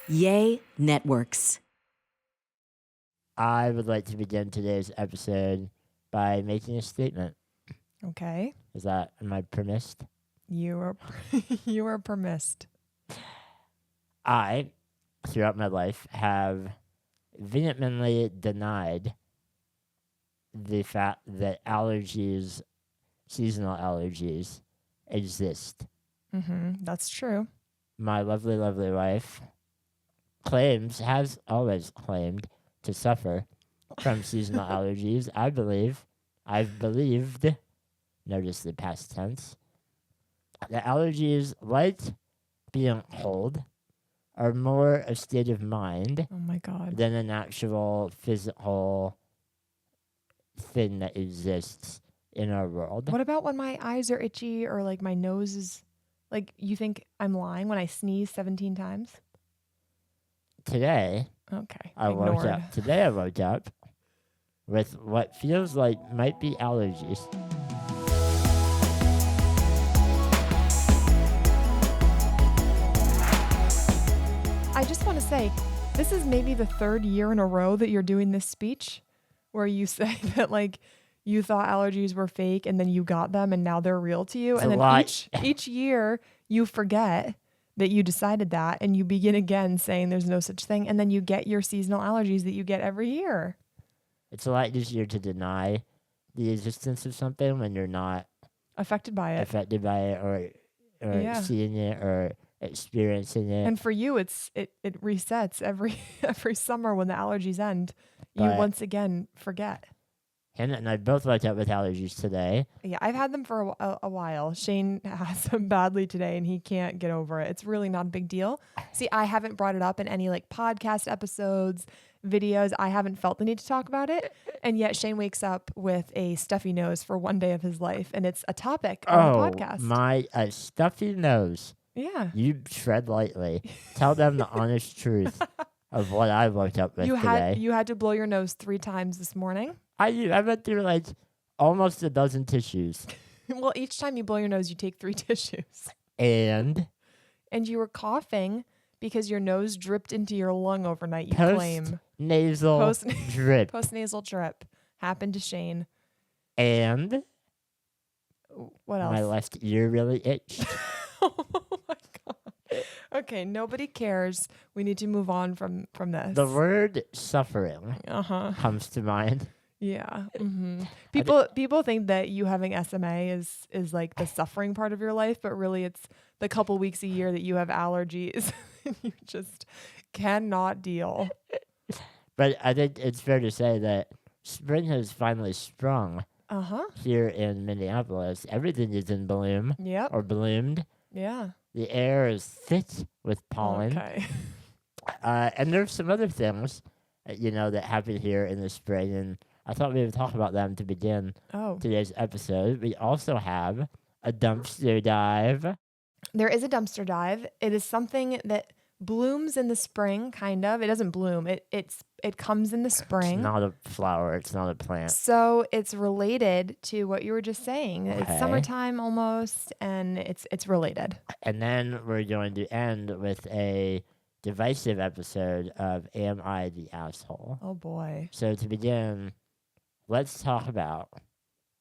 Yay Networks. I would like to begin today's episode by making a statement. Okay. Am I permissed? You are you are permissed. I, throughout my life, have vehemently denied the fact that allergies, seasonal allergies, exist. That's true. My lovely, lovely wife has always claimed to suffer from seasonal allergies. I've believed, notice the past tense, that allergies, like being cold, are more a state of mind Oh my God. than an actual physical thing that exists in our world. What about when my eyes are itchy or like my nose is like you think I'm lying when I sneeze 17 times? Today, Okay. I woke up with what feels like might be allergies. I just want to say, this is maybe the third year in a row that you're doing this speech where you say that like you thought allergies were fake and then you got them and now they're real to you. It's And a then lot. each year you forget that you decided that and you begin again saying there's no such thing. And then you get your seasonal allergies that you get every year. It's a lot easier to deny the existence of something when you're not Affected by it. affected by it or Yeah. seeing it or experiencing it. And for you, it resets every summer when the allergies end. You But- once again forget. Hannah and I both woke up with allergies today. Yeah, I've had them for a while. Shane has them badly today, and he can't get over it. It's really not a big deal. See, I haven't brought it up in any like podcast episodes, videos. I haven't felt the need to talk about it, and yet Shane wakes up with a stuffy nose for one day of his life, and it's a topic on the podcast. My stuffy nose. Yeah, You tread lightly. Tell them the honest truth of what I woke up with you today. had to blow your nose 3 times this morning. I went through like almost a dozen tissues. Well, each time you blow your nose, you take 3 tissues. And And you were coughing because your nose dripped into your lung overnight, you claim. nasal Post- drip. Postnasal drip. Happened to Shane. And What else? my left ear really itched. Oh my God. Okay, nobody cares. We need to move on from this. The word suffering Uh-huh. comes to mind. Yeah. People think that you having SMA is like the suffering part of your life, but really it's the couple weeks a year that you have allergies. You just cannot deal. But I think it's fair to say that spring has finally sprung Uh-huh. here in Minneapolis. Everything is in bloom Yep. or bloomed. Yeah. The air is thick with pollen. Okay. And there's some other things, that happen here in the spring. And I thought we would talk about them to begin Oh. today's episode. We also have a dumpster dive. There is a dumpster dive. It is something that blooms in the spring, kind of. It doesn't bloom. It comes in the spring. It's not a flower. It's not a plant. So it's related to what you were just saying. Okay. It's summertime almost, and it's related. And then we're going to end with a divisive episode of Am I the Asshole? Oh boy. So to begin, let's talk about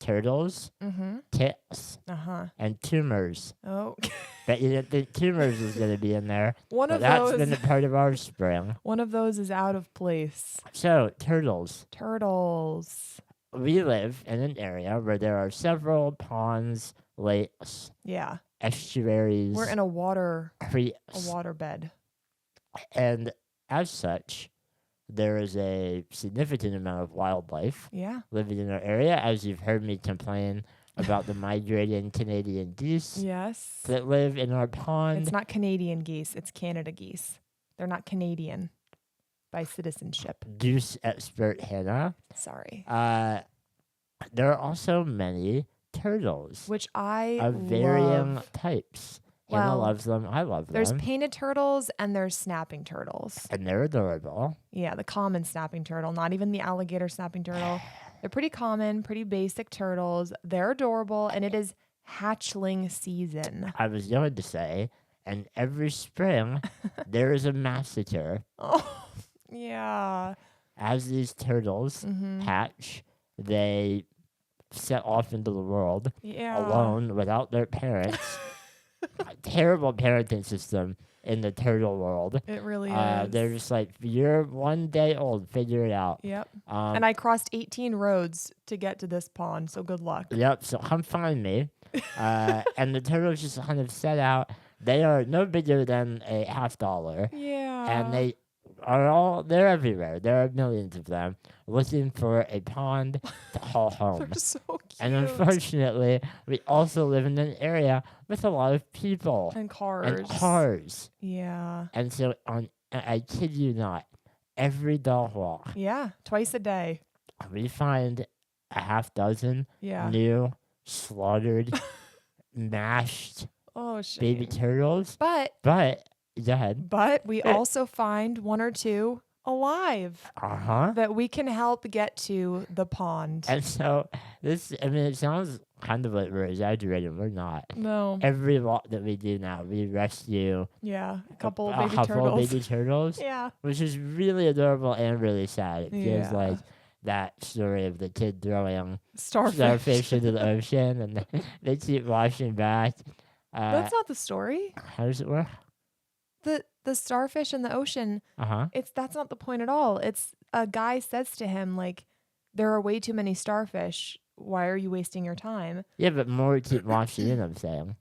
turtles, Mm-hmm. ticks, Uh-huh. and tumors. Oh. But you didn't think tumors was going to be in there. One But of that's those been a part of our spring. one of those is out of place. So, turtles. Turtles. We live in an area where there are several ponds, lakes, Yeah. estuaries, We're in a creeks, waterbed. and as such, there is a significant amount of wildlife Yeah. living in our area, as you've heard me complain about the migrating Canadian geese Yes. that live in our pond. It's not Canadian geese, it's Canada geese. They're not Canadian by citizenship. Goose expert Hannah. Sorry. There are also many turtles Which I of varying love. types. Hannah Well, loves them. I love There's them. painted turtles and there's snapping turtles. And they're adorable. Yeah, the common snapping turtle, not even the alligator snapping turtle. They're pretty common, pretty basic turtles. They're adorable, and it is hatchling season. I was going to say, And every spring, there is a massacre. Oh, yeah. As these turtles hatch, they set off into the world Yeah. alone without their parents. A terrible parenting system in the turtle world. It really is. They're just like, you're 1 day old, figure it out. Yep. And I crossed 18 roads to get to this pond, so good luck. Yep, so come find me. And the turtles just kind of set out. They are no bigger than a $50. Yeah. And they're everywhere. There are millions of them looking for a pond to haul home. They're so cute. And unfortunately, we also live in an area with a lot of people And cars. and cars. Yeah. And so, I kid you not, every dog walk, Yeah. Twice a day. we find a half dozen Yeah. new, slaughtered, mashed Oh, shit. baby turtles. But Go ahead. we also find one or two alive that we can help get to the pond. And so it sounds kind of like we're exaggerating. We're not. No. Every walk that we do now, we rescue Yeah. A couple a baby couple turtles. baby turtles, Yeah. which is really adorable and really sad. It feels Yeah. like that story of the kid throwing Starfish. into the ocean, and they keep washing back. That's not the story. How does it work? The starfish in the ocean, that's not the point at all. It's a guy says to him, like, there are way too many starfish. Why are you wasting your time? Yeah, but more keep washing in, I'm saying.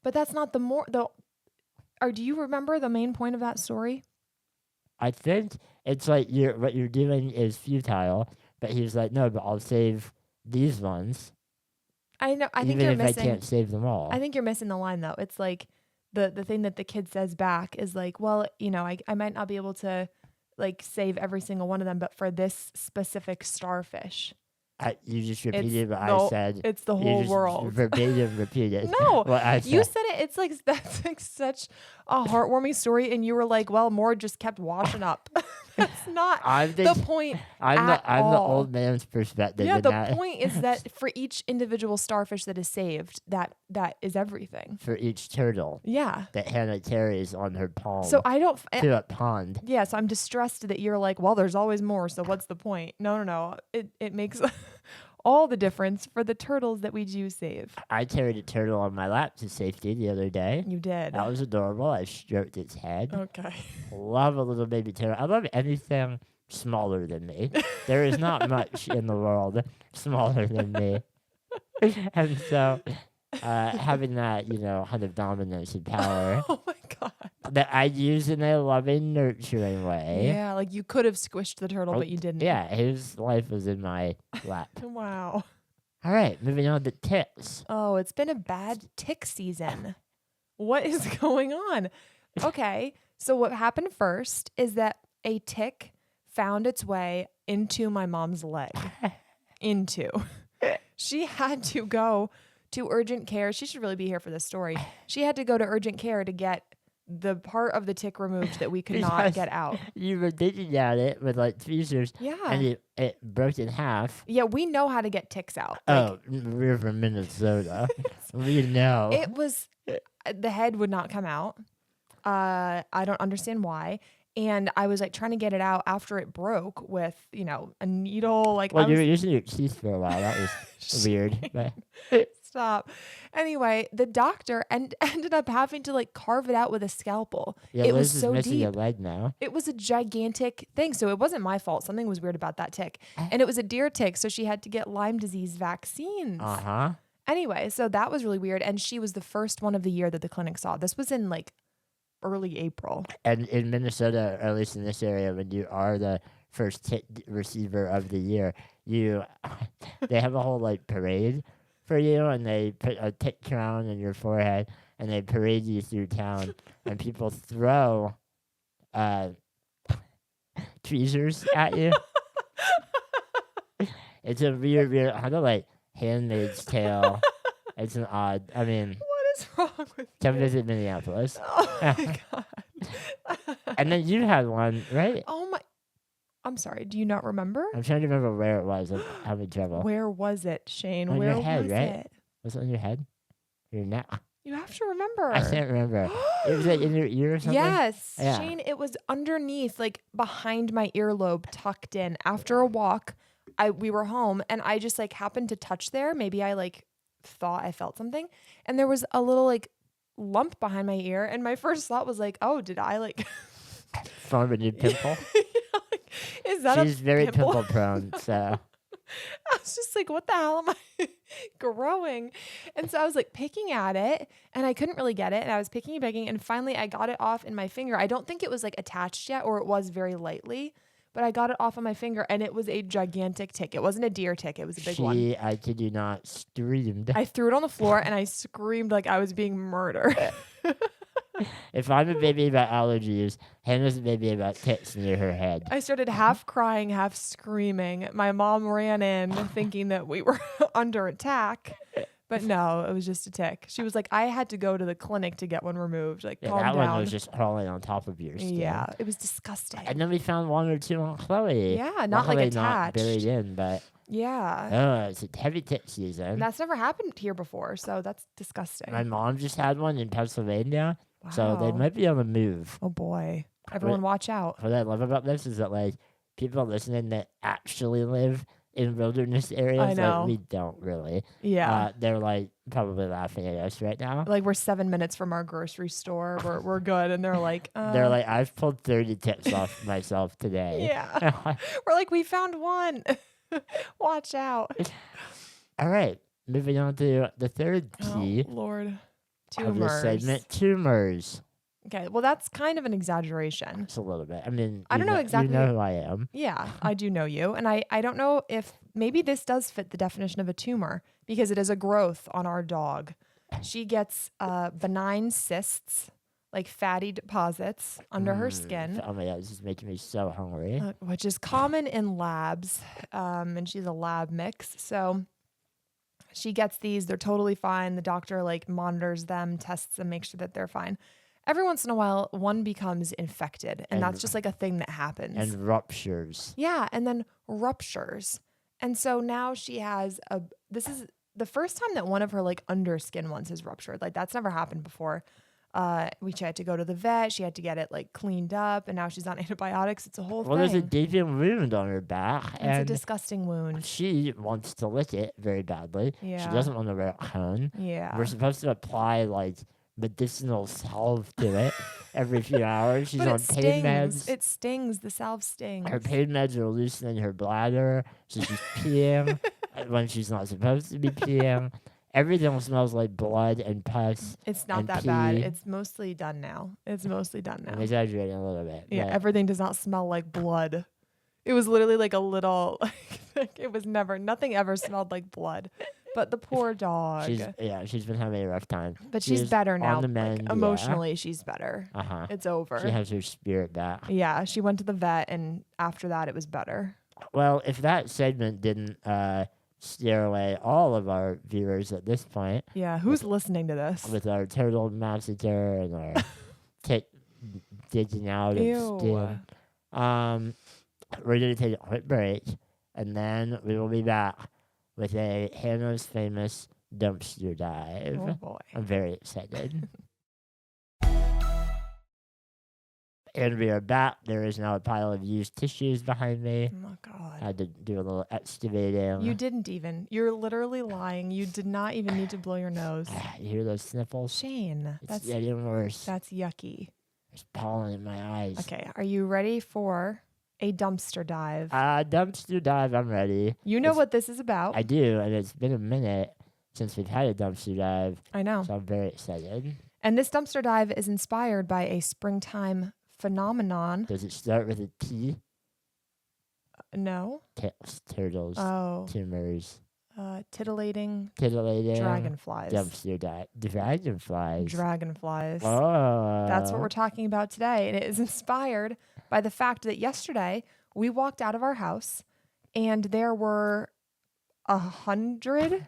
But that's not do you remember the main point of that story? I think it's like what you're doing is futile, but he's like, no, but I'll save these ones. I know. I think even you're if missing. I can't save them all. I think you're missing the line though. It's like the thing that the kid says back is like, well, I might not be able to like save every single one of them, but for this specific starfish. You just repeated what I said. It's the whole world. Verbatim repeated. No, what I said. You said it. It's like that's like such a heartwarming story, and you were like, "Well, more just kept washing up." That's not the point. I'm the old man's perspective. Yeah, the point is that for each individual starfish that is saved, that is everything. For each turtle. Yeah. That Hannah carries on her palm. So I don't. To a pond. Yeah, so I'm distressed that you're like, well, there's always more. So what's the point? No. It makes all the difference for the turtles that we do save. I carried a turtle on my lap to safety the other day. You did. That was adorable. I stroked its head. Okay. Love a little baby turtle. I love anything smaller than me. There is not much in the world smaller than me. And so having that, kind of dominance and power. Oh my God. That I use in a loving, nurturing way. Yeah, like you could have squished the turtle, but you didn't. Yeah, his life was in my lap. Wow. All right, moving on to ticks. Oh, it's been a bad tick season. What is going on? Okay, so what happened first is that a tick found its way into my mom's leg. She had to go to urgent care. She should really be here for this story. She had to go to urgent care to get the part of the tick removed that we could not get out. You were digging at it with like tweezers. Yeah. And it broke in half. Yeah, we know how to get ticks out. We're from Minnesota. We know. It was, the head would not come out. I don't understand why. And I was like trying to get it out after it broke with, a needle. Like, well, you were using your teeth for a while. That was weird. But. Stop. Anyway, the doctor ended up having to like carve it out with a scalpel. Yeah, it Liz was so is missing deep. a leg now. It was a gigantic thing. So it wasn't my fault. Something was weird about that tick. And it was a deer tick. So she had to get Lyme disease vaccines. Anyway, so that was really weird. And she was the first one of the year that the clinic saw. This was in like early April. And in Minnesota, or at least in this area, when you are the first tick receiver of the year, they have a whole like parade for you, and they put a tick crown on your forehead, and they parade you through town, and people throw tweezers at you. It's a weird, kind of like Handmaid's Tale. It's an odd. I mean, what is wrong with come you? visit Minneapolis. Oh my God. And then you had one, right? Oh my. I'm sorry. Do you not remember? I'm trying to remember where it was. I'm having trouble. Where was it, Shane? On Where your head, was right? it? Was it on your head? Your neck? You have to remember. I can't remember. It was like in your ear or something? Yes. Yeah. Shane, it was underneath, like behind my earlobe, tucked in. After a walk, we were home and I just like happened to touch there. Maybe I like thought I felt something. And there was a little like lump behind my ear. And my first thought was like, oh, did I like Form a new pimple? like, is that She's very pimple? pimple prone, so. I was just like, what the hell am I growing? And so I was like picking at it and I couldn't really get it. And I was picking and picking. And finally I got it off in my finger. I don't think it was like attached yet, or it was very lightly, but I got it off on my finger and it was a gigantic tick. It wasn't a deer tick. It was a big one. I kid you not, screamed. I threw it on the floor and I screamed like I was being murdered. If I'm a baby about allergies, Hannah's a baby about ticks near her head. I started half crying, half screaming. My mom ran in thinking that we were under attack. But no, it was just a tick. She was like, I had to go to the clinic to get one removed. Like, Yeah, calm that down. one was just crawling on top of your skin. Yeah, it was disgusting. And then we found one or two on Chloe. Yeah, not like Luckily attached. not buried in, but Yeah. it's a heavy tick season. That's never happened here before, so that's disgusting. My mom just had one in Pennsylvania, so they Wow. might be on the move. Oh boy. Everyone watch out. What I love about this is that like people listening that actually live in wilderness areas, I know. like we don't really. Yeah. They're like probably laughing at us right now. Like we're 7 minutes from our grocery store. We're good. And they're like, They're like, I've pulled 30 ticks off myself today. yeah. We're like, we found one. Watch out. All right, moving on to the third T Oh, Lord. of this Tumors. segment, tumors. Okay. Well, that's kind of an exaggeration. Just a little bit. I mean, I don't know exactly- You know who I am. Yeah, I do know you. And I don't know if maybe this does fit the definition of a tumor because it is a growth on our dog. She gets benign cysts, like fatty deposits under her skin, Oh my god, this is making me so hungry. which is common in labs. And she's a lab mix. So she gets these. They're totally fine. The doctor like monitors them, tests them, makes sure that they're fine. Every once in a while, one becomes infected, and that's just like a thing that happens. And ruptures. Yeah, and then ruptures. And so now she has this is the first time that one of her like underskin ones has ruptured. Like that's never happened before. She had to go to the vet. She had to get it like cleaned up, and now she's on antibiotics. It's a whole Well, thing. there's a gaping wound on her back, It's a and disgusting wound. she wants to lick it very badly. Yeah. She doesn't want to wear a cone. Yeah. We're supposed to apply like medicinal salve to it every few hours. She's But on it pain stings. meds. It stings. The salve stings. Her pain meds are loosening her bladder, so she's peeing when she's not supposed to be peeing. Everything smells like blood and pus. It's not and that bad. pee. It's mostly done now. It's mostly done I'm now. exaggerating a little bit. Yeah, but everything does not smell like blood. It was literally like a little, like it was nothing ever smelled like blood. But the poor dog. she's been having a rough time. But She she's is better on now. the Like, mend, yeah. emotionally, she's better. Uh-huh. It's over. She has her spirit back. Yeah, she went to the vet, and after that, it was better. Well, if that segment didn't scare away all of our viewers at this point, Yeah, who's listening to this? with our turtle massacre and our tick digging out of Ew. skin, we're going to take a quick break, and then we will be back with a Hannah's Famous dumpster dive. Oh boy. I'm very excited. And we are back. There is now a pile of used tissues behind me. Oh my God. I had to do a little excavating. You didn't even. You're literally lying. You did not even need to blow your nose. You hear those sniffles? Shane, It's getting worse. that's yucky. There's pollen in my eyes. Okay, are you ready for a dumpster dive? Dumpster dive, I'm ready. You know it's- what this is about. I do, and it's been a minute since we've had a dumpster dive, I know. so I'm very excited. And this dumpster dive is inspired by a springtime phenomenon. Does it start with a T? No. Ticks, turtles, Oh, tumors, titillating titillating, dragonflies. dumpster dive, dragonflies. Dragonflies. Oh, That's what we're talking about today. And it is inspired by the fact that yesterday we walked out of our house and there were 100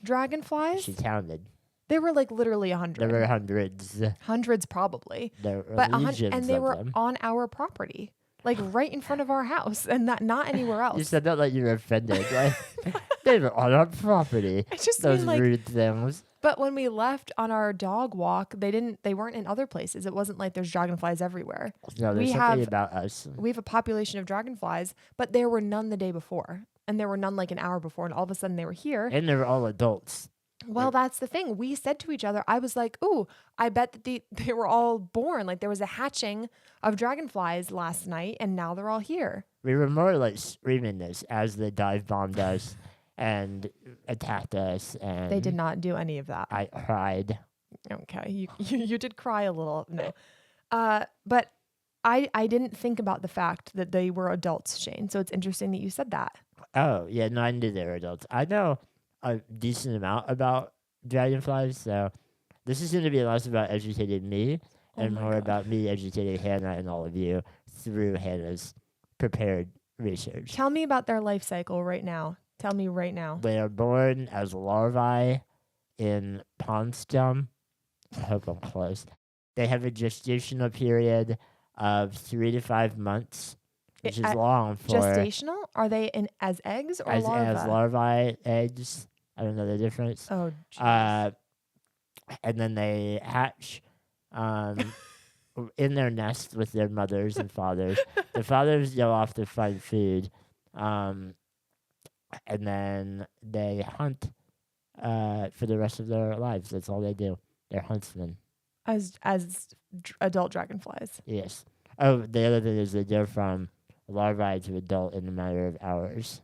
dragonflies. She counted. There were like literally 100. There were hundreds. Hundreds probably. There were But legions and they of were them. on our property. Like right in front of our house and not anywhere else. You said that like you were offended. Like, They were on our property. I just Those mean like, rude things. but when we left on our dog walk, they weren't in other places. It wasn't like there's dragonflies everywhere. No, there's we something have- about us. We have a population of dragonflies, but there were none the day before. And there were none like an hour before. And all of a sudden they were here. And they were all adults. Well, that's the thing. We said to each other, I was like, ooh, I bet that they were all born. Like there was a hatching of dragonflies last night and now they're all here. We were more like screaming this as they dive bombed us and attacked us. And They did not do any of that. I cried. Okay. You did cry a little. No. But I didn't think about the fact that they were adults, Shane. So it's interesting that you said that. Oh, yeah, no, I knew they were adults. I know a decent amount about dragonflies, so this is going to be less about educating me and my more God. about me educating Hannah and all of you through Hannah's prepared research. Tell me about their life cycle right now. Tell me right now. They are born as larvae in pond scum. I hope I'm close. They have a gestational period of 3 to 5 months, which is long for Gestational? Are they in as eggs or as larvae? larvae eggs. I don't know the difference. Oh, geez. And then they hatch in their nest with their mothers and fathers. The fathers go off to find food, and then they hunt for the rest of their lives. That's all they do. They're huntsmen. as adult dragonflies. Yes. Oh, the other thing is they go from larvae to adult in a matter of hours.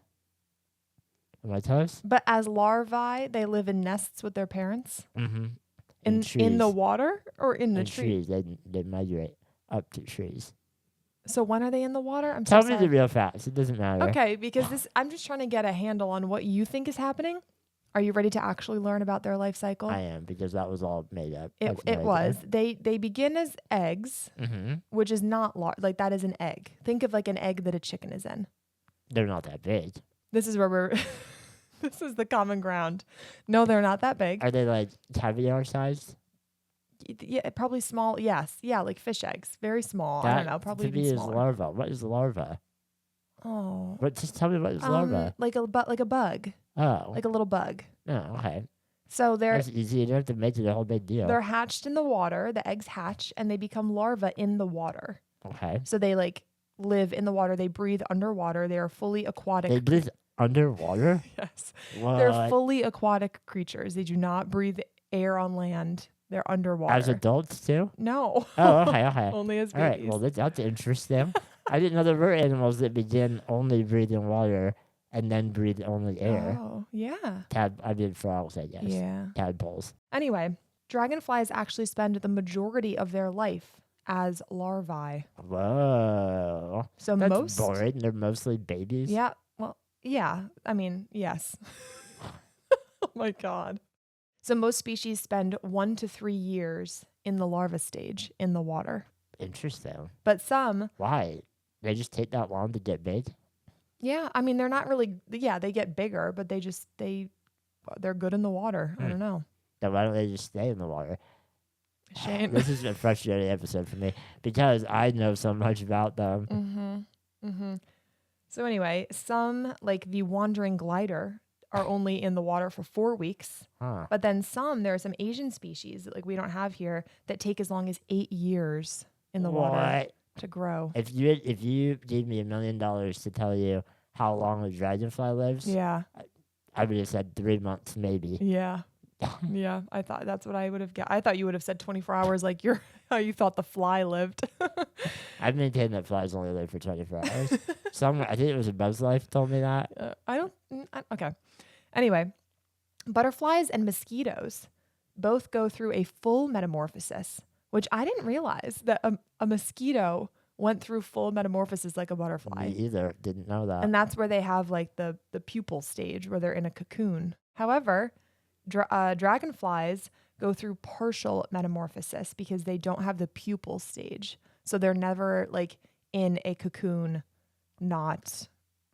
Am I close? But as larvae, they live in nests with their parents Mm-hmm. in the water or in the In tree. trees. They migrate up to trees. So when are they in the water? I'm Tell so me sorry. the real facts. It doesn't matter. Okay, because I'm just trying to get a handle on what you think is happening. Are you ready to actually learn about their life cycle? I am, because that was all made up. It was. They begin as eggs, Mm-hmm. which is not like that is an egg. Think of like an egg that a chicken is in. They're not that big. This is where we're. This is the common ground. No, they're not that big. Are they like caviar sized? Yeah, probably small. Yes, yeah, like fish eggs, very small. I don't know, probably to me even is smaller. larva. What is larva? Oh, What? Just tell me what is larva. like a bug, Oh, like a little bug. oh, okay. So That's easy. You don't have to make it a whole big deal. they're hatched in the water. The eggs hatch and they become larvae in the water. Okay. So they like live in the water. They breathe underwater. They are fully aquatic. They breathe underwater. Yes, What? they're fully aquatic creatures. They do not breathe air on land. They're underwater. As adults too. No. Oh, okay, okay. Only as All babies. right. Well, that's interesting. I didn't know there were animals that begin only breathing water and then breathe only air. Oh, yeah. I did frogs, I guess. Yeah. Tadpoles. Anyway, dragonflies actually spend the majority of their life as larvae. Whoa. So That's most boring. They're mostly babies. Yeah, well, yeah. I mean, yes. Oh my god. So most species spend 1 to 3 years in the larva stage in the water. Interesting. But some, Why? They just take that long to get big? yeah, I mean they're not really they get bigger, but they're good in the water. I don't know. Then why don't they just stay in the water? Shane. This is a frustrating episode for me because I know so much about them. So anyway, some like the wandering glider are only in the water for 4 weeks. Huh. But then there are some Asian species that like we don't have here that take as long as 8 years in the water What? to grow. If you gave me $1 million to tell you how long a dragonfly lives, Yeah. I would have said 3 months, maybe. Yeah. Yeah. I thought that's what I would have I thought you would have said 24 hours like how you thought the fly lived. I've maintained that flies only live for 24 hours. I think it was a Buzz Life told me that. Okay. Anyway, butterflies and mosquitoes both go through a full metamorphosis, which I didn't realize that a mosquito went through full metamorphosis like a butterfly. Me either. Didn't know that. And that's where they have like the pupal stage where they're in a cocoon. However, dragonflies go through partial metamorphosis because they don't have the pupal stage. So they're never like in a cocoon, not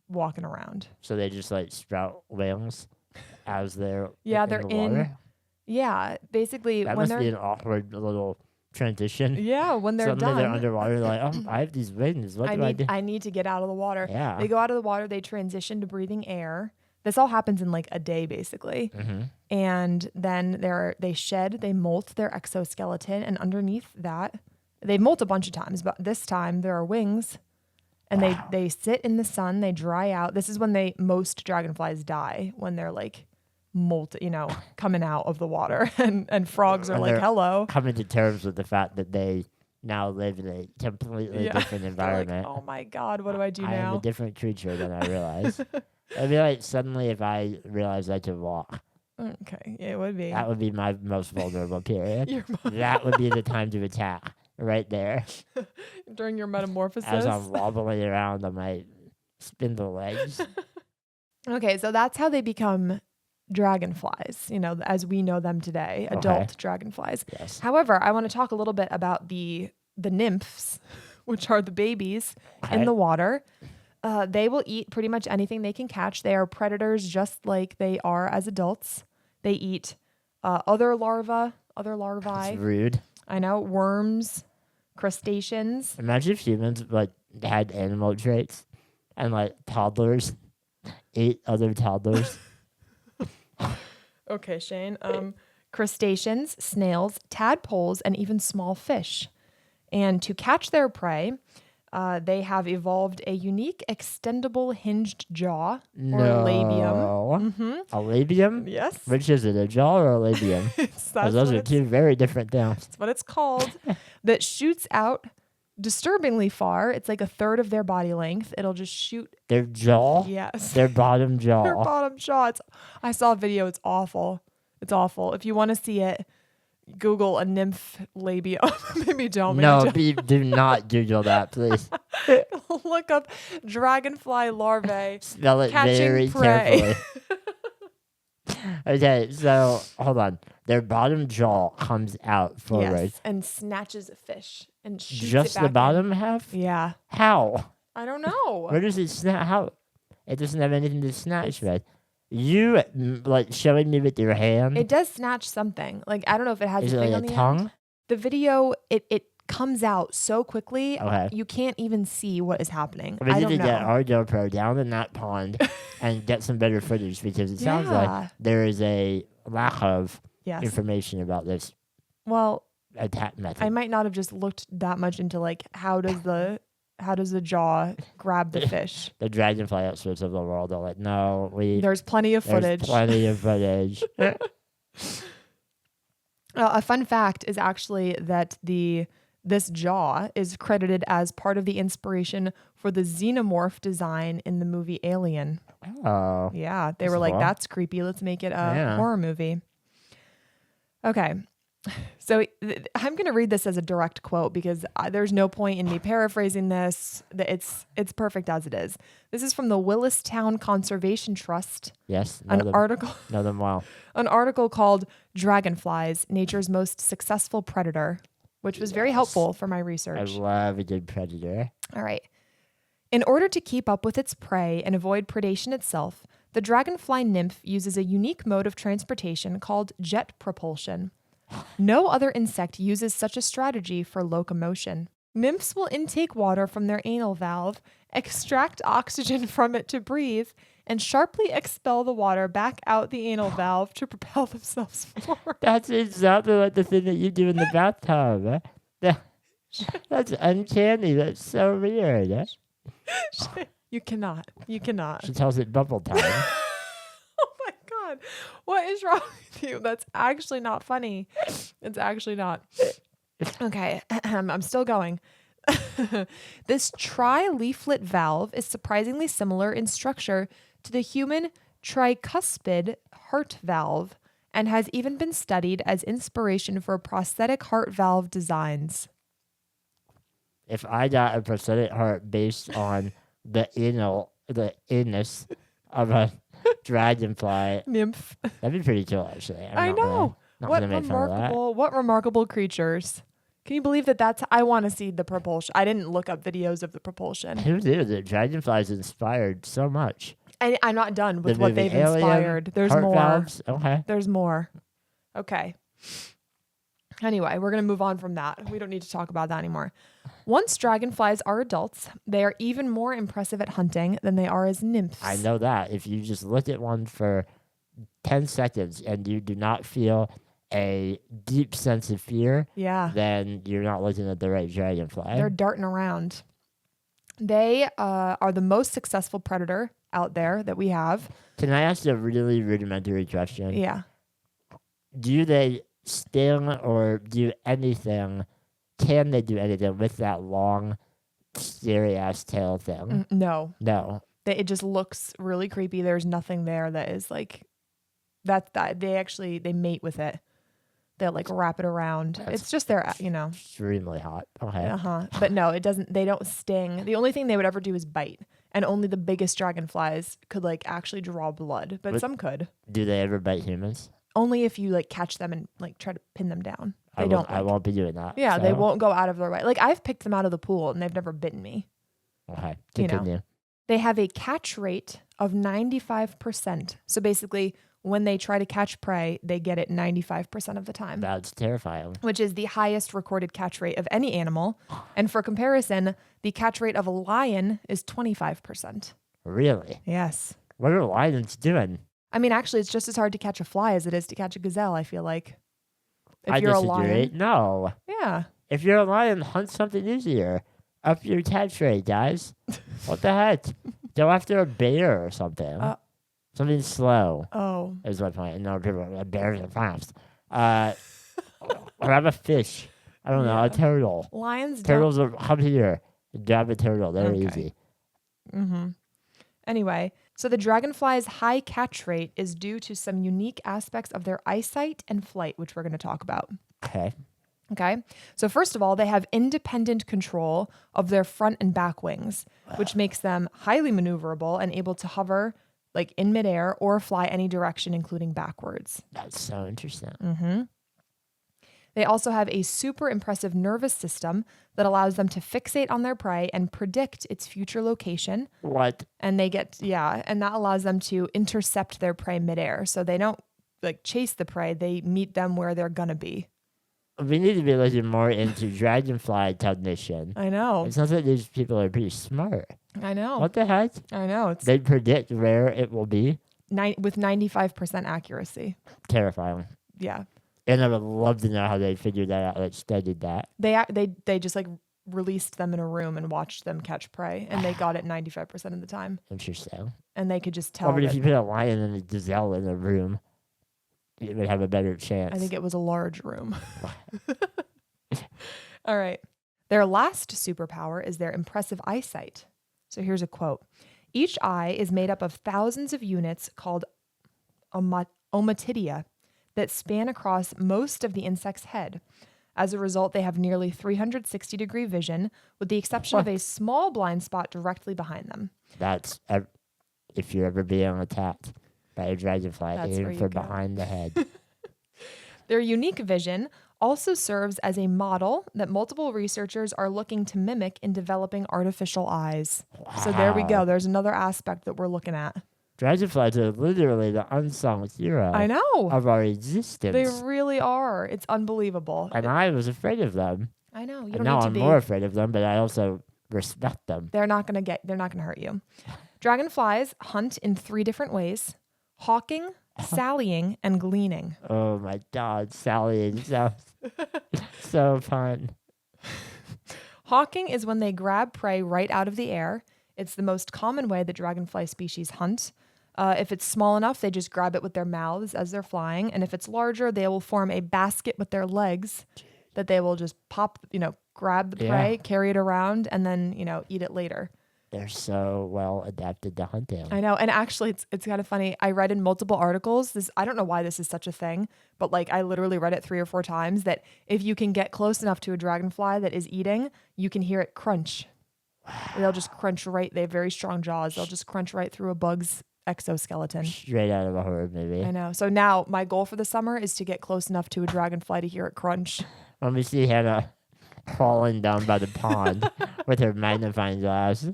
walking around. So they just like sprout wings as they're They're the water? Yeah, basically That when must be they're an awkward little transition. when they're Suddenly they're done. underwater. They're like, I have these wings. What do I do? I need to get out of the water. Yeah. They go out of the water, they transition to breathing air. This all happens in like a day, basically. Mm-hmm. And then they molt their exoskeleton, and underneath that, they molt a bunch of times, but this time there are wings, and they sit in the sun, they dry out. This is when most dragonflies die, when they're like coming out of the water, and frogs are like, hello. Coming to terms with the fact that they now live in a completely different environment. Like, oh my God, what do I do now? I am a different creature than I realized. It'd be like suddenly if I realized I could walk. Okay, it would be. That would be my most vulnerable period. That would be the time to attack, right there. During your metamorphosis? As I'm wobbling around on my spindle legs. Okay, so that's how they become dragonflies, as we know them today, adult dragonflies. Yes. However, I want to talk a little bit about the nymphs, which are the babies in the water. They will eat pretty much anything they can catch. They are predators just like they are as adults. They eat other larvae. That's rude. I know, worms, crustaceans. Imagine if humans had animal traits and toddlers ate other toddlers. Okay, Shane. Crustaceans, snails, tadpoles, and even small fish. And to catch their prey, they have evolved a unique extendable hinged jaw or labium. Mm-hmm. A labium? Yes. Which is it, a jaw or a labium? Those are two very different things. That's what it's called. That shoots out disturbingly far. It's like a third of their body length. It'll just shoot. Their jaw? Yes. Their bottom jaw. Their bottom jaw. I saw a video. It's awful. It's awful. If you want to see it, Google a nymph labia. Maybe don't. Do not Google that, please. Look up dragonfly larvae. Spell it very carefully. Okay, so hold on. Their bottom jaw comes out forward. Yes, and snatches a fish and shoots just it back the bottom in. half? Yeah. How? I don't know. Where does it snatch? How? It doesn't have anything to snatch with. You showing me with your hand? It does snatch something. I don't know if it has Is a it thing like on a the tongue? end. The video, it comes out so quickly, Okay. you can't even see what is happening. We I need don't to know. get our GoPro down in that pond and get some better footage because it sounds like there is a lack of information about this Well, attack method. I might not have just looked that much into how does the jaw grab the fish. The dragonfly experts of the world are like, no, There's plenty of footage. A fun fact is actually that this jaw is credited as part of the inspiration for the xenomorph design in the movie Alien. Oh. Yeah, they were like, cool. That's creepy. Let's make it a horror movie. Okay. So I'm going to read this as a direct quote because there's no point in me paraphrasing this. It's perfect as it is. This is from the Willistown Conservation Trust. Yes. Article. Know them well. An article called "Dragonflies: Nature's Most Successful Predator," which was very helpful for my research. I love a good predator. All right. In order to keep up with its prey and avoid predation itself, the dragonfly nymph uses a unique mode of transportation called jet propulsion. No other insect uses such a strategy for locomotion. Nymphs will intake water from their anal valve, extract oxygen from it to breathe, and sharply expel the water back out the anal valve to propel themselves forward. That's exactly like the thing that you do in the bathtub. That's uncanny. That's so weird. You cannot. She tells it bubble time. Oh my God. What is wrong with you? That's actually not funny. It's actually not. Okay. I'm still going. This tri-leaflet valve is surprisingly similar in structure to the human tricuspid heart valve and has even been studied as inspiration for prosthetic heart valve designs. If I got a prosthetic heart based on the anus of a dragonfly Nymph. that'd be pretty cool, actually. I know. What remarkable creatures. Can you believe that I want to see the propulsion. I didn't look up videos of the propulsion. Who knew that dragonflies inspired so much? I'm not done with what they've Alien, inspired. There's heart more. Valves? Okay. There's more. Okay. Anyway, we're going to move on from that. We don't need to talk about that anymore. Once dragonflies are adults, they are even more impressive at hunting than they are as nymphs. I know that. If you just look at one for 10 seconds and you do not feel a deep sense of fear, Yeah. then you're not looking at the right dragonfly. They're darting around. They are the most successful predator out there that we have. Can I ask you a really rudimentary question? Yeah. Do they sting or do anything? Can they do anything with that long, scary-ass tail thing? No. No. It just looks really creepy. There's nothing there that is like that. They mate with it. They'll like wrap it around. It's just their, Extremely hot. Okay. But no, it doesn't. They don't sting. The only thing they would ever do is bite, and only the biggest dragonflies could like actually draw blood. But some could. Do they ever bite humans? Only if you like catch them and like try to pin them down. They don't. I won't be doing that. Yeah, so. they won't go out of their way. Like I've picked them out of the pool and they've never bitten me. Okay. You know. Continue. They have a catch rate of 95%. So basically, when they try to catch prey, they get it 95% of the time. That's terrifying. Which is the highest recorded catch rate of any animal. And for comparison, the catch rate of a lion is 25%. Really? Yes. What are lions doing? I mean, actually, it's just as hard to catch a fly as it is to catch a gazelle, I feel like. If I you're disagree. a lion. No. Yeah. If you're a lion, hunt something easier. Up your catch rate, guys. What the heck? Go after a bear or something. Something slow. Oh. Is my point. No, people, bears are fast. Or have a fish. I don't know, a turtle. Lions Turtles are up here. Grab a turtle. They're easy. Anyway, so the dragonfly's high catch rate is due to some unique aspects of their eyesight and flight, which we're going to talk about. Okay. So first of all, they have independent control of their front and back wings, which makes them highly maneuverable and able to hover like in midair or fly any direction, including backwards. That's so interesting. They also have a super impressive nervous system that allows them to fixate on their prey and predict its future location. What? And and that allows them to intercept their prey midair. So they don't like chase the prey, they meet them where they're gonna be. We need to be looking more into dragonfly cognition. I know. It sounds like these people are pretty smart. I know. What the heck? I know. They predict where it will be. With 95% accuracy. Terrifying. Yeah. And I would love to know how they figured that out, like studied that. They just like released them in a room and watched them catch prey, and they got it 95% of the time. Interesting. And they could just tell. But if you put a lion and a gazelle in a room, you would have a better chance. I think it was a large room. All right. Their last superpower is their impressive eyesight. So here's a quote. Each eye is made up of thousands of units called ommatidia that span across most of the insect's head. As a result, they have nearly 360-degree vision, with the exception of a small blind spot directly behind them. That's if you're ever being attacked by a dragonfly, aim for behind the head. Their unique vision also serves as a model that multiple researchers are looking to mimic in developing artificial eyes. Wow. So there we go. There's another aspect that we're looking at. Dragonflies are literally the unsung hero I know. of our existence. They really are. It's unbelievable. And I was afraid of them. I know. You and don't now need to I'm be. more afraid of them, but I also respect them. They're not going to hurt you. Dragonflies hunt in 3 different ways: hawking, sallying, and gleaning. Oh my God, sallying sounds so fun. Hawking is when they grab prey right out of the air. It's the most common way that dragonfly species hunt. If it's small enough, they just grab it with their mouths as they're flying. And if it's larger, they will form a basket with their legs that they will just pop, grab the prey, carry it around, and then, eat it later. They're so well adapted to hunting. I know. And actually, it's kind of funny. I read in multiple articles, I don't know why this is such a thing, but like I literally read it 3 or 4 times, that if you can get close enough to a dragonfly that is eating, you can hear it crunch. Wow. They'll just crunch right. They have very strong jaws. They'll just crunch right through a bug's exoskeleton. Straight out of a horror movie. I know. So now my goal for the summer is to get close enough to a dragonfly to hear it crunch. Let me see Hannah crawling down by the pond with her magnifying glass.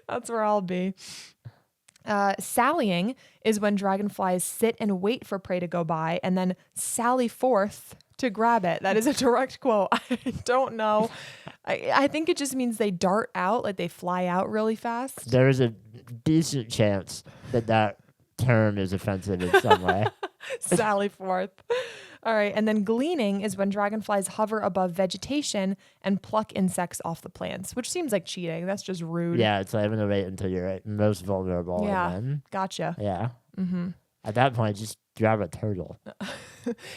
That's where I'll be. Sallying is when dragonflies sit and wait for prey to go by and then sally forth to grab it. That is a direct quote. I don't know. I think it just means they dart out, like they fly out really fast. There is a decent chance that term is offensive in some way. Sally forth. All right. And then gleaning is when dragonflies hover above vegetation and pluck insects off the plants, which seems like cheating. That's just rude. Yeah, it's like I'm going to wait until you're most vulnerable. Yeah. And then, Gotcha. yeah. Mm-hmm. At that point, just grab a turtle.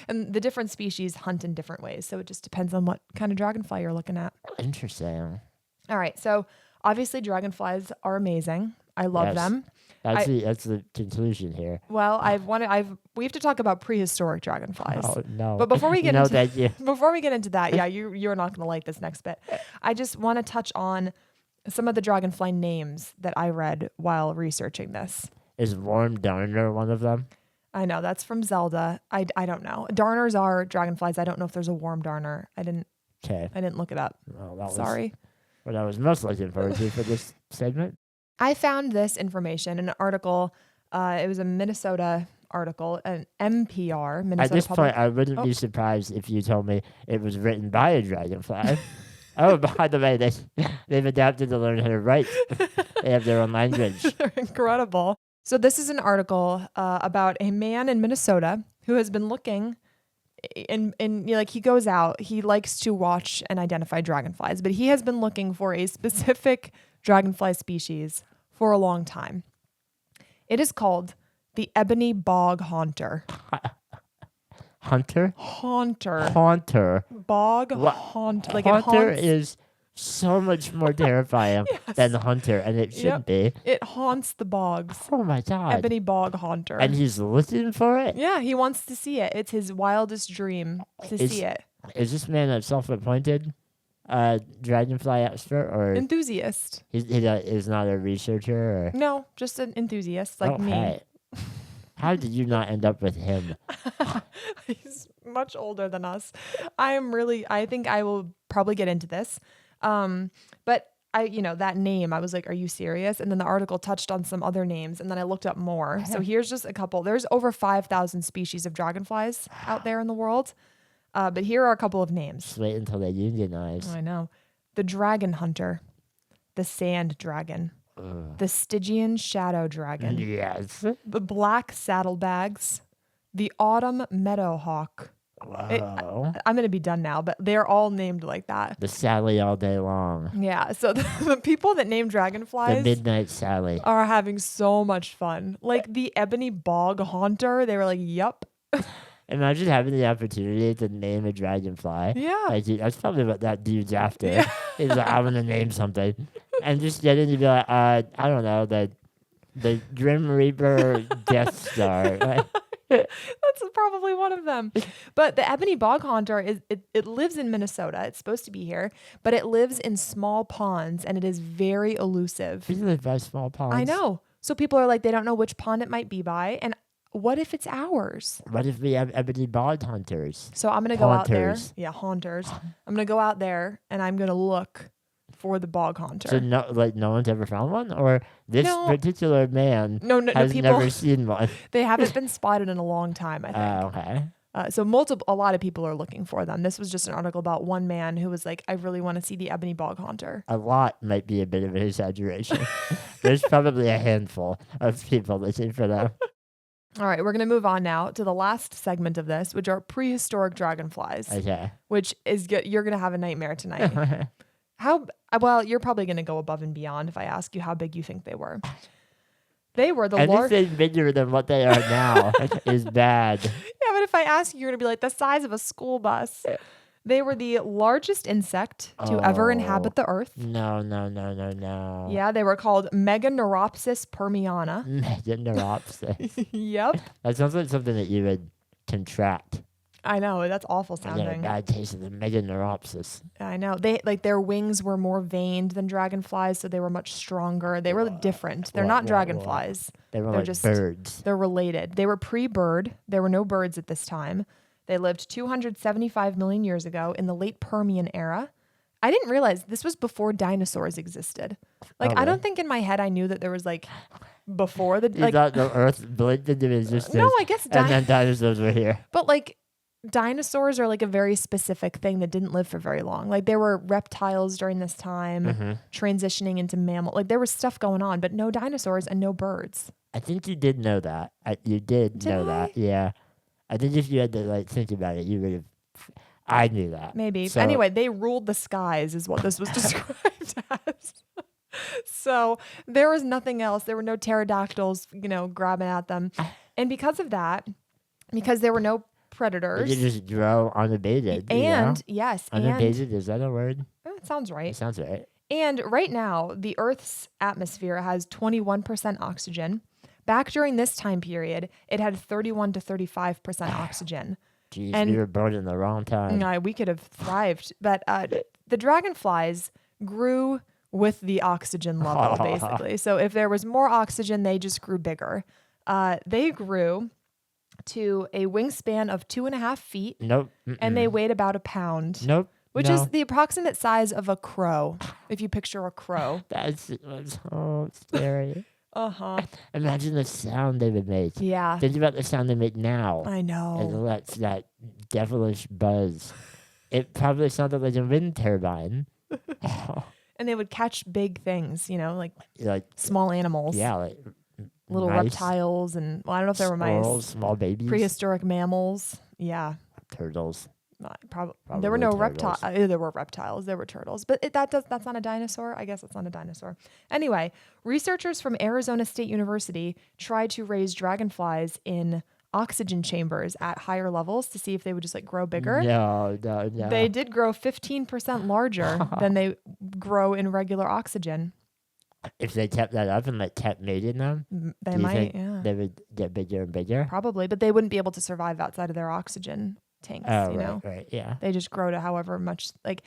And the different species hunt in different ways. So it just depends on what kind of dragonfly you're looking at. Interesting. All right. So obviously dragonflies are amazing. I love Yes. them. That's the conclusion here. Well, we have to talk about prehistoric dragonflies. Oh, no. But before we get no, into thank you. before we get into that, yeah, you're not going to like this next bit. I just want to touch on some of the dragonfly names that I read while researching this. Is Worm Darner one of them? I know that's from Zelda. I don't know. Darners are dragonflies. I don't know if there's a worm darner. I didn't look it up. Well, Sorry. What I was most looking forward to for this segment. I found this information in an article. It was a Minnesota article, an NPR, Minnesota At this Public. point, I wouldn't be surprised if you told me it was written by a dragonfly. Oh, by the way, they've adapted to learn how to write. They have their own language. They're incredible. So this is an article about a man in Minnesota who has been looking he goes out, he likes to watch and identify dragonflies, but he has been looking for a specific dragonfly species for a long time. It is called the ebony bog haunter. Haunter? Bog haunter. Like haunter it haunts. is so much more terrifying than the hunter, and it should be. It haunts the bogs. Oh my God. Ebony bog haunter. And he's looking for it? Yeah, he wants to see it. It's his wildest dream to see it. Is this man a self-appointed dragonfly expert, or Enthusiast. he is not a researcher? Or? No, just an enthusiast like me. Hey. How did you not end up with him? He's much older than us. I think I will probably get into this. But that name, I was like, are you serious? And then the article touched on some other names, and then I looked up more. So here's just a couple. There's over 5,000 species of dragonflies out there in the world. But here are a couple of names. Just wait until they unionize. I know. The dragon hunter, the sand dragon, the Stygian shadow dragon, Yes. the black saddlebags, the autumn meadowhawk. Wow. I'm going to be done now, but they're all named like that. The Sally all day long. Yeah. So the people that name The dragonflies Midnight Sally. are having so much fun. Like the ebony bog haunter, they were like, yup. Imagine having the opportunity to name a dragonfly. Yeah. Like, that's probably what that dude's after. He's like, I'm going to name something. And just getting to be like, I don't know, the Grim Reaper Death Star. Right? That's probably one of them. But the ebony bog haunter it lives in Minnesota. It's supposed to be here, but it lives in small ponds and it is very elusive. We live by small ponds. I know. So people are like, they don't know which pond it might be by. And what if it's ours? What if we have ebony bog hunters? So I'm going to go out there. Haunters. Yeah, haunters. I'm going to go out there and I'm going to look for the bog haunter. So no one's ever found one? Or this particular man No, has people, never seen one? They haven't been spotted in a long time, I think. Okay. So a lot of people are looking for them. This was just an article about one man who was like, I really want to see the ebony bog haunter. A lot might be a bit of an exaggeration. There's probably a handful of people looking for them. All right, we're going to move on now to the last segment of this, which are prehistoric dragonflies, Okay. which is good. You're going to have a nightmare tonight. Well, you're probably going to go above and beyond if I ask you how big you think they were. They were the largest. Anything bigger than what they are now is bad. Yeah, but if I ask you, you're going to be like the size of a school bus. They were the largest insect to ever inhabit the earth. No. Yeah, they were called Meganeuropsis permiana. Meganeuropsis. Yep. That sounds like something that you would contract. I know, that's awful I got a sounding. bad taste of the Meganeuropsis. I know. Their wings were more veined than dragonflies, so they were much stronger. They were different. They're not dragonflies. They were They're like just birds. They're related. They were pre-bird. There were no birds at this time. They lived 275 million years ago in the late Permian era. I didn't realize this was before dinosaurs existed. Like, I don't think in my head I knew that there was like before the You thought the Earth blinked into existence. No, I guess and then dinosaurs were here. But like dinosaurs are like a very specific thing that didn't live for very long. Like there were reptiles during this time transitioning into mammal. Like there was stuff going on, but no dinosaurs and no birds. I think you did know that. You did know that. Yeah. I think if you had to like think about it, you would have. I knew that. Maybe. So, Anyway, they ruled the skies is what this was described as. So there was nothing else. There were no pterodactyls, grabbing at them. And because of that, because there were no predators. You just grow unabated. And yes. Unabated, is that a word? It sounds right. It sounds right. And right now, the Earth's atmosphere has 21% oxygen. Back during this time period, it had 31 to 35% oxygen. Jeez, And we were born in the wrong time. We could have thrived. But the dragonflies grew with the oxygen level, basically. So if there was more oxygen, they just grew bigger. They grew to a wingspan of 2.5 feet. Nope. And they weighed about 1 pound. Nope. Which is the approximate size of a crow, if you picture a crow. That's so scary. Uh-huh. Imagine the sound they would make. Yeah. Think about the sound they make now. I know. And that's that devilish buzz. It probably sounded like a wind turbine. And they would catch big things, like like small animals. Yeah, like little mice, reptiles and, I don't know if they were mice. Small babies. Prehistoric mammals. Yeah. Turtles. Probably Probably there were no turtles. reptiles. There were reptiles. There were turtles, but that's not a dinosaur. I guess it's not a dinosaur. Anyway, researchers from Arizona State University tried to raise dragonflies in oxygen chambers at higher levels to see if they would just like grow bigger. No. They did grow 15% larger than they grow in regular oxygen. If they kept that up and like kept mating them, They do you might, think yeah, they would get bigger and bigger? probably, but they wouldn't be able to survive outside of their oxygen tanks. Oh, right, yeah. They just grow to however much, like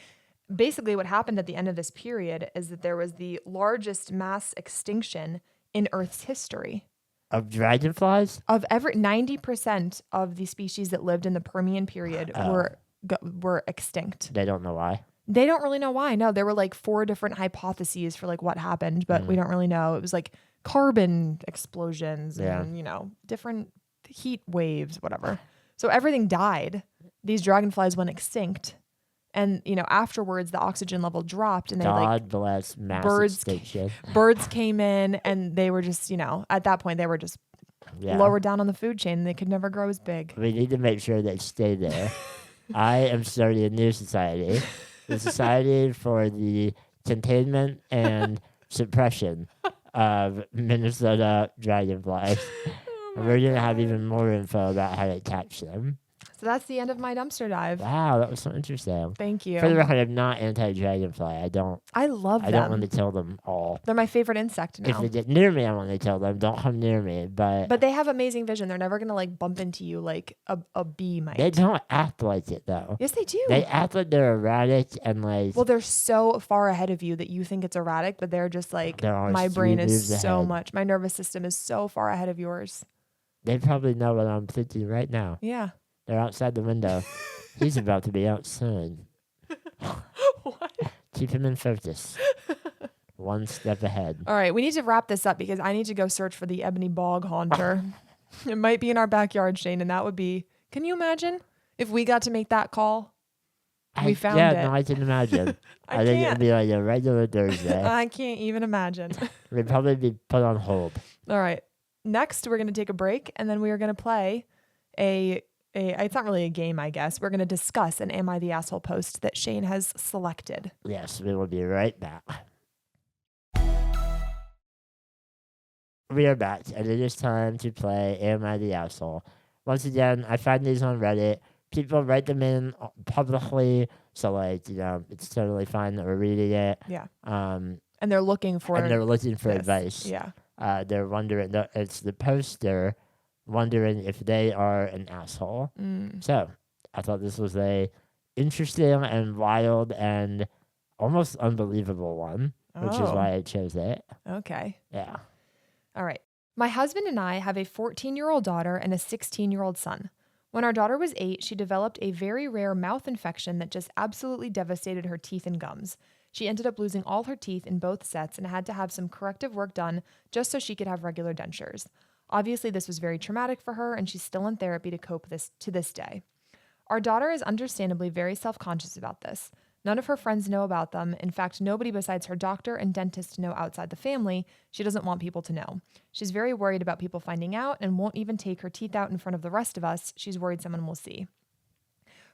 basically what happened at the end of this period is that there was the largest mass extinction in Earth's history. Of dragonflies? Of 90% of the species that lived in the Permian period were extinct. They don't know why. They don't really know why. No, there were like 4 different hypotheses for like what happened, but we don't really know. It was like carbon explosions and, different heat waves, whatever. So everything died. These dragonflies went extinct. And, afterwards the oxygen level dropped and they God bless mass extinction. Birds came in and they were just, at that point they were just lower down on the food chain and they could never grow as big. We need to make sure they stay there. I am starting a new society. The Society for the Containment and Suppression of Minnesota Dragonflies. We're going to have even more info about how to catch them. So that's the end of my dumpster dive. Wow, that was so interesting. Thank you. For the record, I'm not anti-dragonfly. I love them. I don't want to kill them all. They're my favorite insect now. If they get near me, I want to kill them. Don't come near me. But they have amazing vision. They're never going to like bump into you like a bee might. They don't act like it though. Yes, they do. They act like they're erratic and like. Well, they're so far ahead of you that you think it's erratic, but they're just like, my brain is so much. My nervous system is so far ahead of yours. They probably know what I'm thinking right now. Yeah. They're outside the window. He's about to be out soon. What? Keep him in focus. One step ahead. All right, we need to wrap this up because I need to go search for the ebony bog haunter. It might be in our backyard, Shane, and that would be, can you imagine if we got to make that call? We found it. No, I can imagine. I think can't. it'd be like a regular Thursday. I can't even imagine. We'd probably be put on hold. All right. Next, we're going to take a break, and then we are going to play it's not really a game, I guess. We're going to discuss an Am I the Asshole post that Shane has selected. Yes, we will be right back. We are back, and it is time to play Am I the Asshole? Once again, I find these on Reddit. People write them in publicly, so it's totally fine that we're reading it. Yeah. And they're looking for advice. Yeah. They're wondering, it's the poster wondering if they are an asshole. So I thought this was a interesting and wild and almost unbelievable one, which is why I chose it. Okay. Yeah. All right. My husband and I have a 14-year-old daughter and a 16-year-old son. When our daughter was 8, she developed a very rare mouth infection that just absolutely devastated her teeth and gums. She ended up losing all her teeth in both sets and had to have some corrective work done just so she could have regular dentures. Obviously, this was very traumatic for her, and she's still in therapy to cope to this day. Our daughter is understandably very self-conscious about this. None of her friends know about them. In fact, nobody besides her doctor and dentist know outside the family. She doesn't want people to know. She's very worried about people finding out and won't even take her teeth out in front of the rest of us. She's worried someone will see.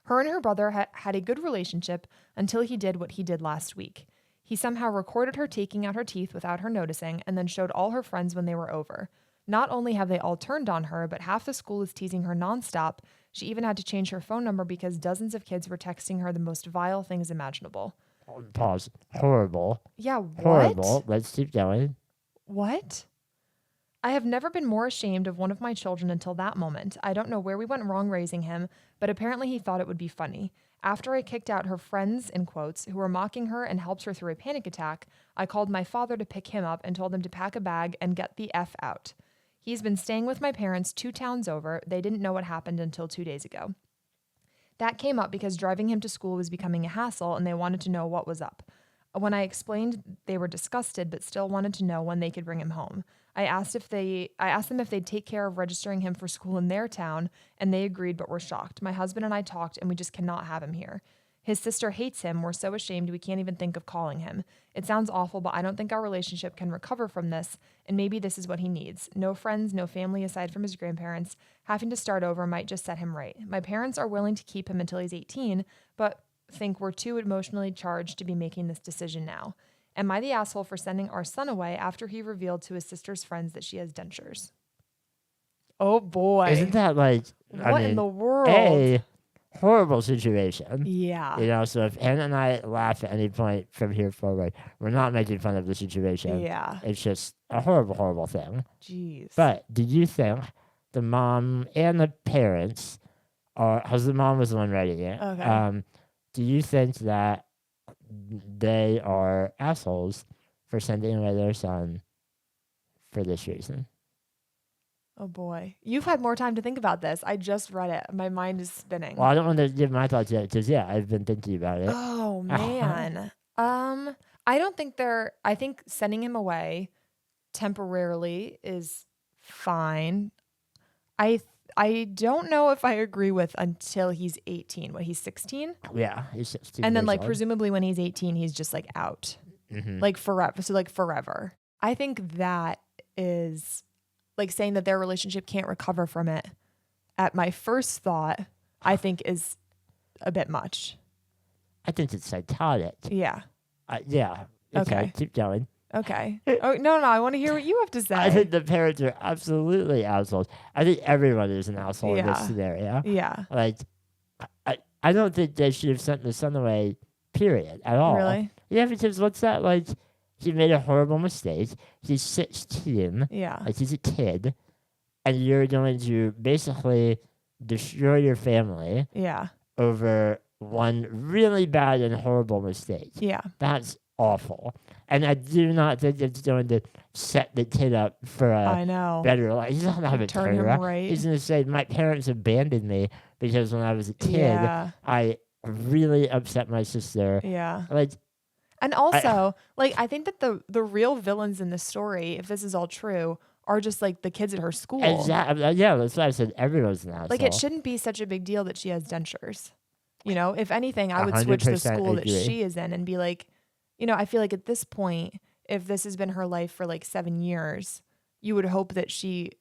Her and her brother had a good relationship until he did what he did last week. He somehow recorded her taking out her teeth without her noticing and then showed all her friends when they were over. Not only have they all turned on her, but half the school is teasing her nonstop. She even had to change her phone number because dozens of kids were texting her the most vile things imaginable. Pause. Horrible. Yeah, what? Horrible. Let's keep going. What? I have never been more ashamed of one of my children until that moment. I don't know where we went wrong raising him, but apparently he thought it would be funny. After I kicked out her friends, in quotes, who were mocking her and helped her through a panic attack, I called my father to pick him up and told him to pack a bag and get the F out. He's been staying with my parents 2 towns over. They didn't know what happened until 2 days ago. That came up because driving him to school was becoming a hassle and they wanted to know what was up. When I explained, they were disgusted but still wanted to know when they could bring him home. I asked them if they'd take care of registering him for school in their town, and they agreed but were shocked. My husband and I talked, and we just cannot have him here. His sister hates him. We're so ashamed we can't even think of calling him. It sounds awful, but I don't think our relationship can recover from this, and maybe this is what he needs. No friends, no family aside from his grandparents. Having to start over might just set him right. My parents are willing to keep him until he's 18, but think we're too emotionally charged to be making this decision now. Am I the asshole for sending our son away after he revealed to his sister's friends that she has dentures? Oh boy. Isn't that like, What in the world? A horrible situation. Yeah. You know, so if Hannah and I laugh at any point from here forward, we're not making fun of the situation. Yeah. It's just a horrible, horrible thing. Jeez. But do you think the mom and the parents are, because the mom was the one writing it, Okay. do you think that they are assholes for sending away their son for this reason? Oh boy. You've had more time to think about this. I just read it. My mind is spinning. Well, I don't want to give my thoughts yet because, yeah, I've been thinking about it. Oh man. I don't think I think sending him away temporarily is fine. I don't know if I agree with until he's 18. What, he's 16? Yeah, he's 16 And then years like old. presumably when he's 18, he's just like out. Mhm. Like forever. So like forever. I think that is like saying that their relationship can't recover from it. At my first thought, I think is a bit much. I think it's psychotic. Yeah. Yeah. Okay. Keep going. Okay. Oh, no. I want to hear what you have to say. I think the parents are absolutely assholes. I think everyone is an asshole in this Yeah. scenario. Yeah. Like, I don't think they should have sent the son away, period, at all. Really? Yeah, because what's that? Like, he made a horrible mistake. He's 16. Yeah. Like, he's a kid. And you're going to basically destroy your family Yeah. over one really bad and horrible mistake. Yeah. That's awful. And I do not think it's going to set the kid up for I a know. better life. He's not going to have a Turn him turnaround. right. He's going to say, my parents abandoned me because when I was a kid, Yeah. I really upset my sister. Yeah. Like, And also, like, I think that the real villains in this story, if this is all true, are just like the kids at her school. exactly. Yeah, that's why I said everyone's an asshole. Like, it shouldn't be such a big deal that she has dentures. You know, if anything, I would switch the 100% school that agree. she is in and be like, you know, I feel like at this point, if this has been her life for like 7 years, you would hope that she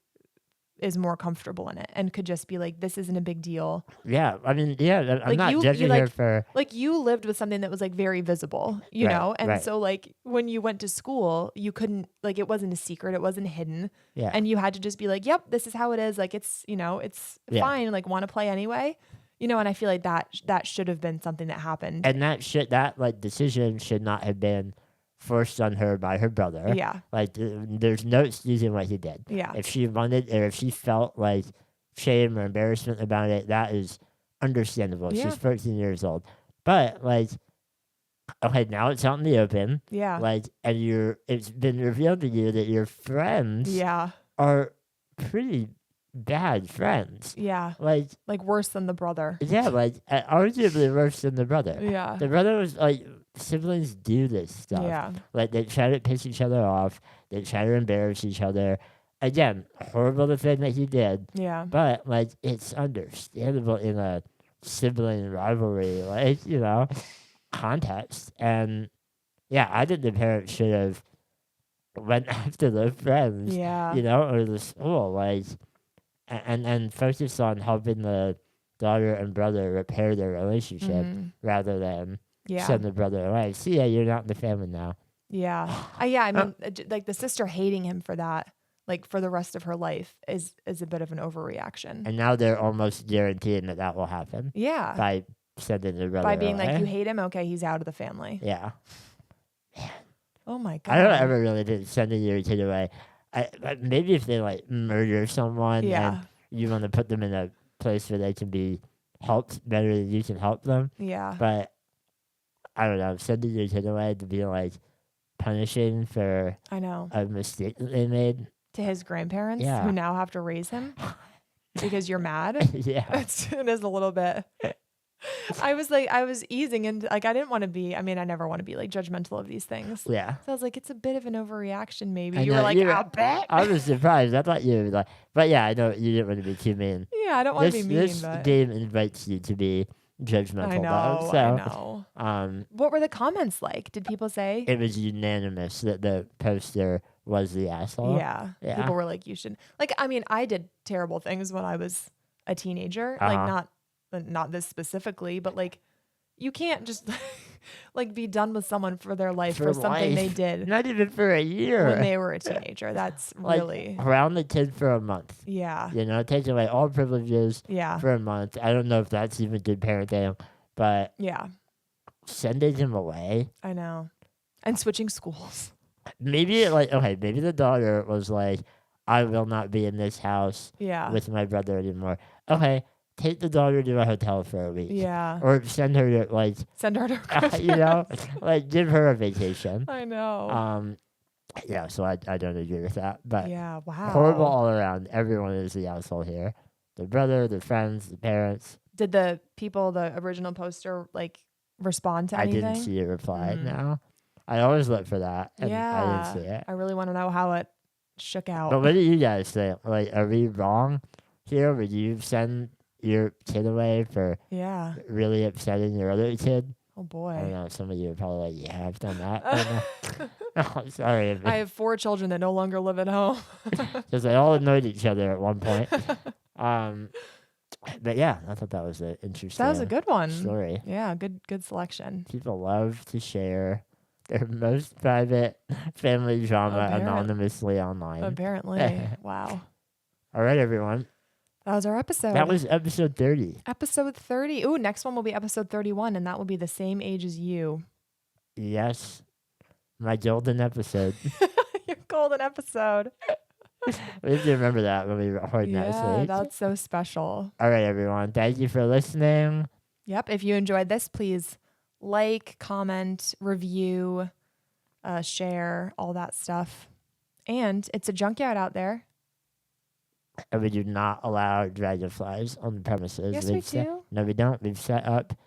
is more comfortable in it and could just be like, this isn't a big deal. Yeah, I mean, yeah, I'm Like, not you judging like- her for... Like, you lived with something that was like very visible, you Right, know? And right. so like when you went to school, you couldn't, like, it wasn't a secret, it wasn't hidden. Yeah. And you had to just be like, yep, this is how it is. Like, it's, you know, it's Yeah. fine. Like, want to play anyway. You know, and I feel like that should have been something that happened. And that like decision should not have been forced on her by her brother. Yeah. Like there's no excusing what he did. Yeah. If she wanted or if she felt like shame or embarrassment about it, that is understandable. Yeah. She's 14 years old. But like, okay, now it's out in the open. Yeah. Like, and it's been revealed to you that your friends Yeah. are pretty bad friends. Yeah. Like, Like worse than the brother. yeah, like arguably worse than the brother. Yeah. The brother was like, siblings do this stuff. Yeah. Like, they try to piss each other off. They try to embarrass each other. Again, horrible the thing that he did. Yeah. But, like, it's understandable in a sibling rivalry, like, context. And yeah, I think the parents should have went after their friends, Yeah. or the school, like, and focused on helping the daughter and brother repair their relationship rather than Yeah. send the brother away. See, yeah, you're not in the family now. Yeah. Yeah. I mean, like the sister hating him for that, like for the rest of her life is a bit of an overreaction. And now they're almost guaranteeing that will happen. Yeah. By sending the brother By being away. like, you hate him? Okay, he's out of the family. Yeah. Oh my God. I don't ever really think sending your kid away. Maybe if they like murder someone and you want to put them in a place where they can be helped better than you can help them. Yeah. But I don't know, sending your kid away to be like punishing for I know. a mistake that they made. To his grandparents Yeah. who now have to raise him because you're mad. Yeah. It is a little bit. I was easing into, like, I didn't want to be, I never want to be like judgmental of these things. Yeah. So I was like, it's a bit of an overreaction maybe. I You were know, like, I'll bet. I was surprised. I thought you were like, but yeah, I know you didn't want to be too mean. Yeah, I don't want to be mean, This but game invites you to be judgmental. I know, though, I so, know. What were the comments like? Did people say? It was unanimous that the poster was the asshole. Yeah. People were like, you should. Like, I did terrible things when I was a teenager. Like, not this specifically, but like, you can't just like be done with someone for their life for something they did. Not even for a year. When they were a teenager. That's like, really. Around the kid for a month. Yeah. Take away all privileges Yeah. for a month. I don't know if that's even good parenting, but Yeah. sending him away. I know. And switching schools. Maybe maybe the daughter was like, I will not be in this house with my brother anymore. Okay, take the daughter to a hotel for a week. Yeah. Or send her to like give her a vacation. I know. Yeah, so I don't agree with that. But yeah, wow. Horrible all around. Everyone is the asshole here. The brother, the friends, the parents. Did the people, the original poster, like respond to anything? I didn't see a reply now. I always look for that. And I didn't see it. I really want to know how it shook out. But what do you guys think? Like, are we wrong here? Would you send your kid away for really upsetting your other kid? Oh boy. I don't know. Some of you are probably like, yeah, I've done that. Oh, sorry. I have 4 children that no longer live at home. Because they all annoyed each other at one point. But yeah, I thought that was an interesting. That was a good one. Story. Yeah, good selection. People love to share their most private family drama anonymously online. Apparently. Wow. All right, everyone. That was our episode. That was episode 30. Episode 30. Ooh, next one will be episode 31, and that will be the same age as you. Yes. My golden episode. Your golden episode. We have to remember that when we record next week. Yeah, that's so special. All right, everyone. Thank you for listening. Yep. If you enjoyed this, please like, comment, review, share, all that stuff. And it's a junkyard out there. And we do not allow dragonflies on the premises. Yes, we do. No, we don't. We've set up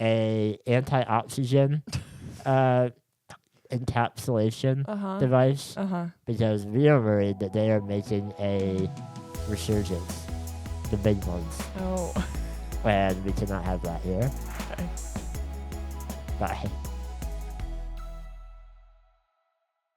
a anti-oxygen encapsulation device because we are worried that they are making a resurgence, the big ones. Oh. And we cannot have that here. Okay. Bye.